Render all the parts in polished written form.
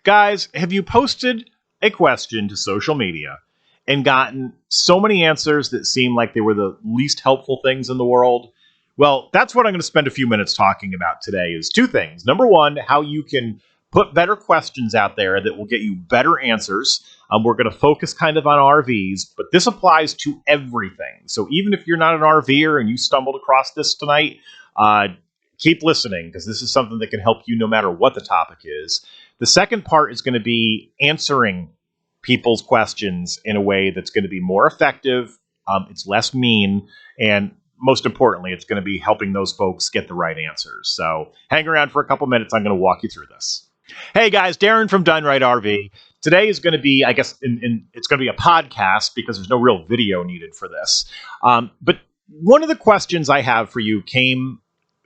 Guys, have you posted a question to social media and gotten so many answers that seem like they were the least helpful things in the world? Well, that's what I'm going to spend a few minutes talking about today is two things. Number one, how you can put better questions out there that will get you better answers. We're going to focus kind of on RVs, but this applies to everything. So even if you're not an RVer and you stumbled across this tonight, keep listening because this is something that can help you no matter what the topic is. The second part is going to be answering people's questions in a way that's going to be more effective. It's less mean. And most importantly, it's going to be helping those folks get the right answers. So hang around for a couple minutes. I'm going to walk you through this. Hey guys, Darren from Done Right RV. Today is going to be, I guess, it's going to be a podcast because there's no real video needed for this. But one of the questions I have for you came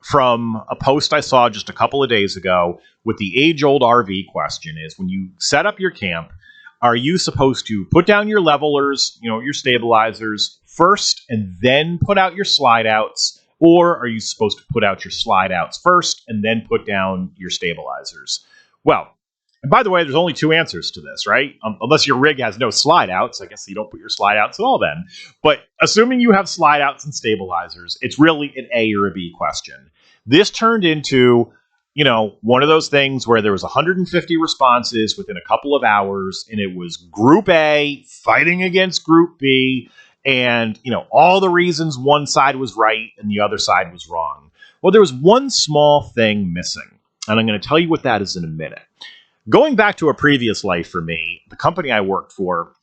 from a post I saw just a couple of days ago with the age-old RV question is, when you set up your camp, are you supposed to put down your levelers, your stabilizers first and then put out your slide outs? Or are you supposed to put out your slide outs first and then put down your stabilizers? Well, and by the way, there's only two answers to this, right? Unless your rig has no slide outs, I guess you don't put your slide outs at all then. But assuming you have slide outs and stabilizers, it's really an A or a B question. This turned into, one of those things where there was 150 responses within a couple of hours, and it was Group A fighting against Group B, and, all the reasons one side was right and the other side was wrong. Well, there was one small thing missing, and I'm going to tell you what that is in a minute. Going back to a previous life for me, the company I worked for,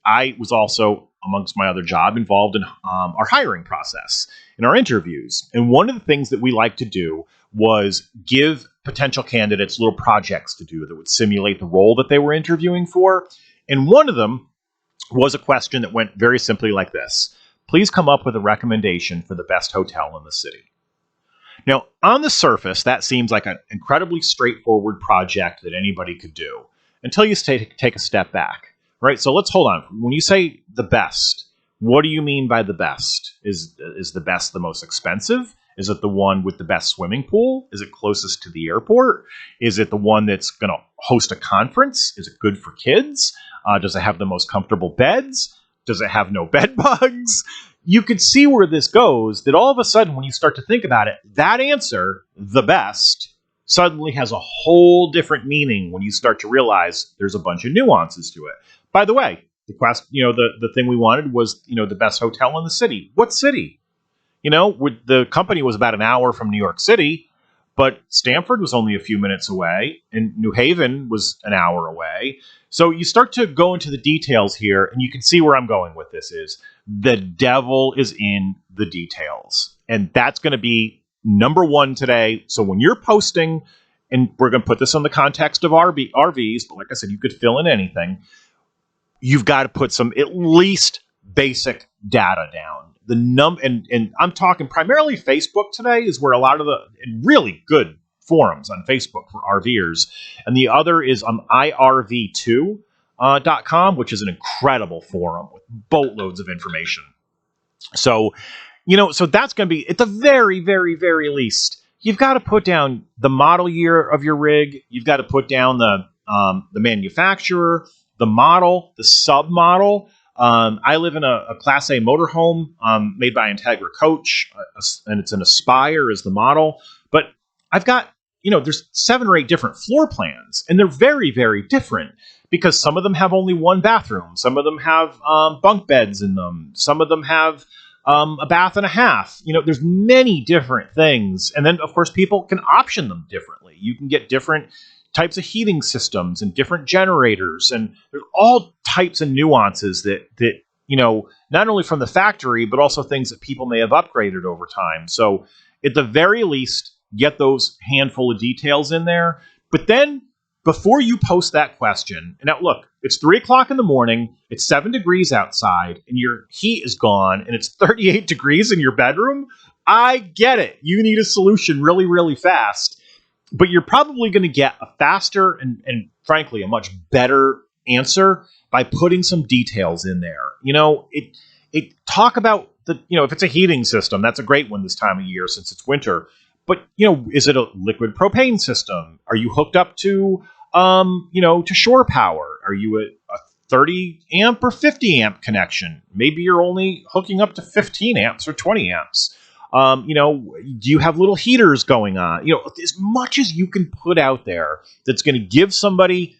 I was also, amongst my other job, involved in our hiring process, in our interviews. And one of the things that we like to do was give potential candidates little projects to do that would simulate the role that they were interviewing for. And one of them was a question that went very simply like this: please come up with a recommendation for the best hotel in the city. Now, on the surface, that seems like an incredibly straightforward project that anybody could do until you take a step back, right? So let's hold on. When you say the best, what do you mean by the best? Is the best the most expensive? Is it the one with the best swimming pool? Is it closest to the airport? Is it the one that's going to host a conference? Is it good for kids? Does it have the most comfortable beds? Does it have no bed bugs? You could see where this goes, that all of a sudden, when you start to think about it, that answer, the best, suddenly has a whole different meaning when you start to realize there's a bunch of nuances to it. By the way, the thing we wanted was, the best hotel in the city. What city? The company was about an hour from New York City, but Stamford was only a few minutes away, and New Haven was an hour away. So you start to go into the details here, and you can see where I'm going with this is the devil is in the details. And that's going to be number one today. So when you're posting, and we're going to put this in the context of RVs, but like I said, you could fill in anything. You've got to put some at least basic data down. And I'm talking primarily Facebook today is where a lot of the really good forums on Facebook for RVers. And the other is on irv2.com, which is an incredible forum with boatloads of information. So, so that's going to be, at the very, very, very least, you've got to put down the model year of your rig. You've got to put down the manufacturer, the model, the submodel. I live in a Class A motorhome made by Integra Coach, and it's an Aspire is the model. But I've got, there's 7 or 8 different floor plans, and they're very, very different because some of them have only one bathroom. Some of them have bunk beds in them. Some of them have a bath and a half. There's many different things. And then, of course, people can option them differently. You can get different types of heating systems and different generators, and there's all types of nuances that not only from the factory, but also things that people may have upgraded over time. So at the very least, get those handful of details in there. But then before you post that question, and now look, it's 3:00 in the morning, it's 7 degrees outside, and your heat is gone, and it's 38 degrees in your bedroom. I get it. You need a solution really, really fast. But you're probably going to get a faster and frankly, a much better answer by putting some details in there. Talk about if it's a heating system, that's a great one this time of year since it's winter. But, is it a liquid propane system? Are you hooked up to, to shore power? Are you a 30 amp or 50 amp connection? Maybe you're only hooking up to 15 amps or 20 amps. Do you have little heaters going on? As much as you can put out there that's going to give somebody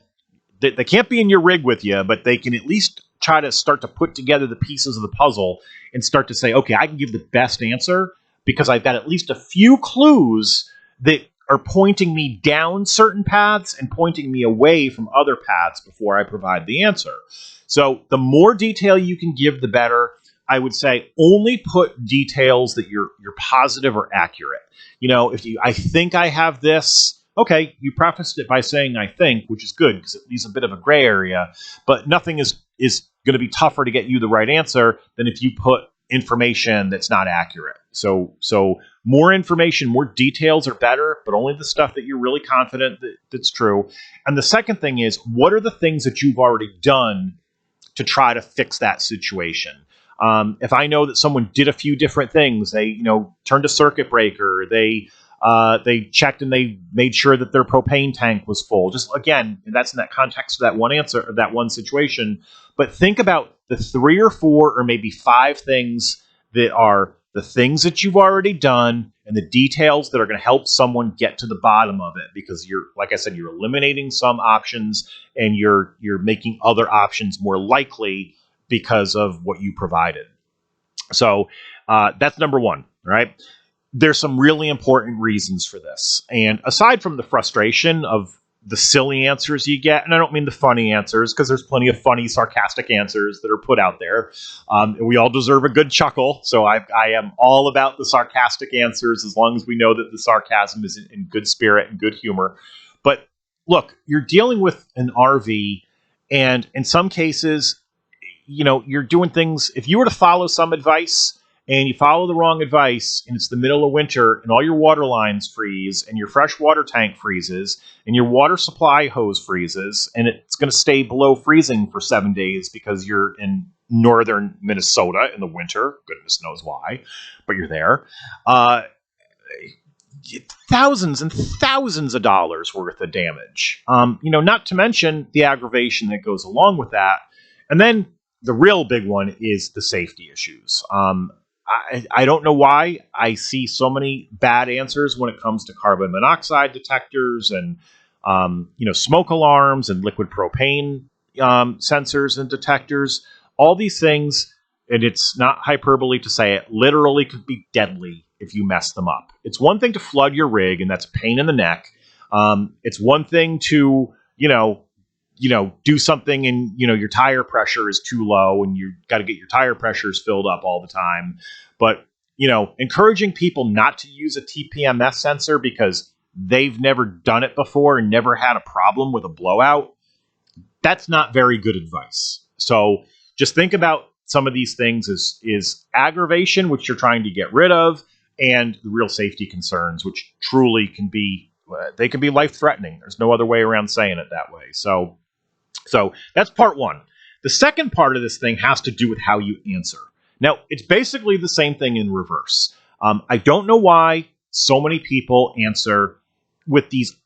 that they can't be in your rig with you, but they can at least try to start to put together the pieces of the puzzle and start to say, okay, I can give the best answer because I've got at least a few clues that are pointing me down certain paths and pointing me away from other paths before I provide the answer. So the more detail you can give, the better. I would say only put details that you're positive or accurate. I think I have this. Okay, you prefaced it by saying I think, which is good because it leaves a bit of a gray area, but nothing is going to be tougher to get you the right answer than if you put information that's not accurate. So more information, more details are better, but only the stuff that you're really confident that's true. And the second thing is, what are the things that you've already done to try to fix that situation? If I know that someone did a few different things, they turned a circuit breaker, they checked and they made sure that their propane tank was full. Just again, that's in that context of that one answer or that one situation. But think about the 3 or 4 or maybe 5 things that are the things that you've already done and the details that are going to help someone get to the bottom of it, because like I said, you're eliminating some options and you're making other options more likely because of what you provided. So that's number 1, right? There's some really important reasons for this. And aside from the frustration of the silly answers you get, and I don't mean the funny answers, because there's plenty of funny, sarcastic answers that are put out there. We all deserve a good chuckle. So I am all about the sarcastic answers as long as we know that the sarcasm is in good spirit and good humor. But look, you're dealing with an RV, and in some cases, you're doing things. If you were to follow some advice and you follow the wrong advice and it's the middle of winter and all your water lines freeze and your fresh water tank freezes and your water supply hose freezes and it's going to stay below freezing for 7 days because you're in northern Minnesota in the winter, goodness knows why, but you're there. Thousands and thousands of dollars worth of damage. Not to mention the aggravation that goes along with that. And then the real big one is the safety issues. I don't know why I see so many bad answers when it comes to carbon monoxide detectors and, smoke alarms and liquid propane sensors and detectors. All these things, and it's not hyperbole to say it, literally could be deadly if you mess them up. It's one thing to flood your rig, and that's a pain in the neck. It's one thing to, do something and, your tire pressure is too low and you got to get your tire pressures filled up all the time. But, encouraging people not to use a TPMS sensor because they've never done it before and never had a problem with a blowout, that's not very good advice. So just think about some of these things is aggravation, which you're trying to get rid of, and the real safety concerns, which truly can be, they can be life-threatening. There's no other way around saying it that way. So that's part 1. The second part of this thing has to do with how you answer. Now, it's basically the same thing in reverse. I don't know why so many people answer with these,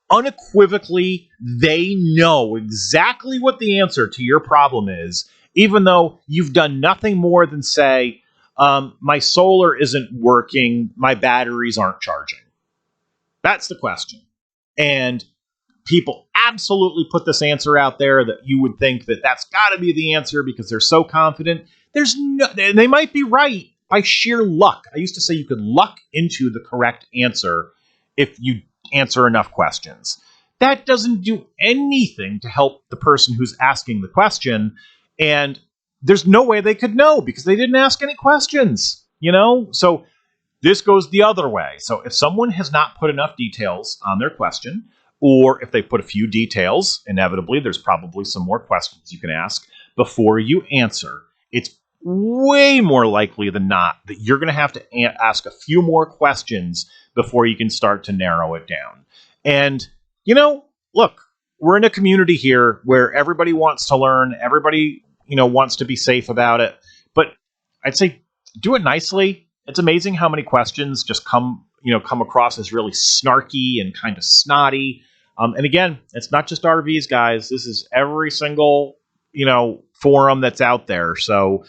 unequivocally, they know exactly what the answer to your problem is, even though you've done nothing more than say, my solar isn't working, my batteries aren't charging. That's the question. And people absolutely put this answer out there that you would think that that's got to be the answer because they're so confident. They might be right by sheer luck. I used to say you could luck into the correct answer if you answer enough questions. That doesn't do anything to help the person who's asking the question, and there's no way they could know because they didn't ask any questions, So this goes the other way. So if someone has not put enough details on their question, or if they put a few details, inevitably there's probably some more questions you can ask before you answer. It's way more likely than not that you're going to have to ask a few more questions before you can start to narrow it down. And, look, we're in a community here where everybody wants to learn. Everybody, wants to be safe about it. But I'd say do it nicely. It's amazing how many questions just come, come across as really snarky and kind of snotty. And again, it's not just RVs, guys. This is every single, forum that's out there. So,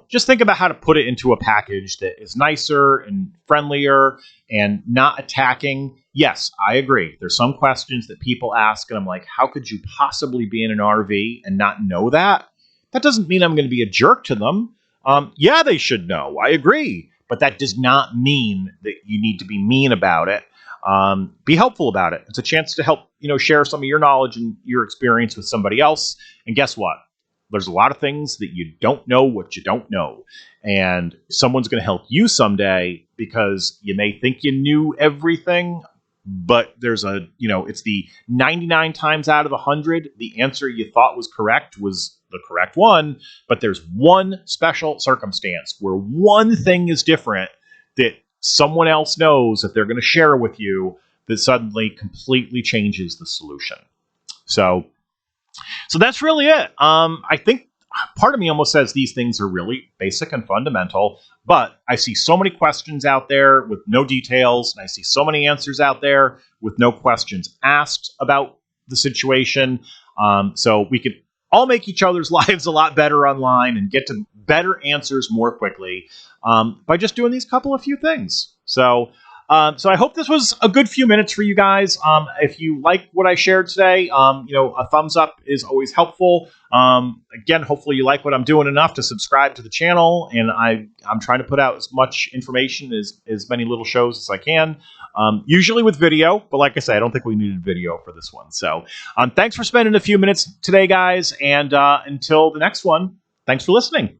just think about how to put it into a package that is nicer and friendlier and not attacking. Yes, I agree. There's some questions that people ask, and I'm like, how could you possibly be in an RV and not know that? That doesn't mean I'm going to be a jerk to them. Yeah, they should know. I agree. But that does not mean that you need to be mean about it. Be helpful about it. It's a chance to help, share some of your knowledge and your experience with somebody else. And guess what? There's a lot of things that you don't know what you don't know. And someone's going to help you someday because you may think you knew everything, but there's it's the 99 times out of 100, the answer you thought was correct was the correct one. But there's one special circumstance where one thing is different that someone else knows that they're going to share with you that suddenly completely changes the solution. So that's really it. I think part of me almost says these things are really basic and fundamental, but I see so many questions out there with no details, and I see so many answers out there with no questions asked about the situation. So we could all make each other's lives a lot better online and get to better answers more quickly by just doing these few things. So I hope this was a good few minutes for you guys. If you like what I shared today, a thumbs up is always helpful. Again, hopefully you like what I'm doing enough to subscribe to the channel, and I'm trying to put out as much information as many little shows as I can, usually with video. But like I say, I don't think we needed video for this one. So thanks for spending a few minutes today, guys, and until the next one, thanks for listening.